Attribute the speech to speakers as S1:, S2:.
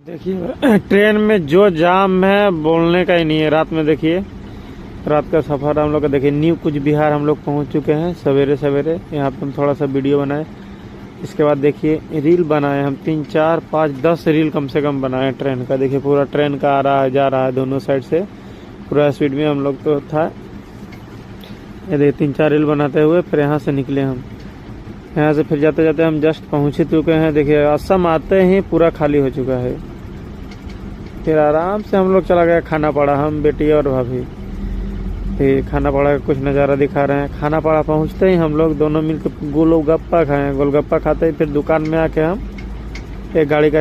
S1: देखिए ट्रेन में जो जाम है बोलने का ही नहीं है। रात में देखिए, रात का सफर हम लोग का देखिए। न्यू कुछ बिहार हम लोग पहुंच चुके हैं सवेरे सवेरे। यहाँ पे हम थोड़ा सा वीडियो बनाए, इसके बाद देखिए रील बनाए हम 3 4 5 10 रील कम से कम बनाए ट्रेन का। देखिए पूरा ट्रेन का आ रहा है जा रहा है दोनों साइड से, पूरा स्पीड में हम लोग तो था। ये देखिए 3 4 रील बनाते हुए फिर यहाँ से निकले हम। यहाँ से फिर जाते जाते हम जस्ट पहुँच ही चुके हैं। देखिए असम आते ही पूरा खाली हो चुका है। फिर आराम से हम लोग चला गया खाना पड़ा, हम बेटी और भाभी। फिर खाना पड़ा का कुछ नज़ारा दिखा रहे हैं। खाना पड़ा पहुँचते ही हम लोग दोनों मिलकर गोलगप्पा खाए। गोलगप्पा खाते ही फिर दुकान में आके हम एक गाड़ी का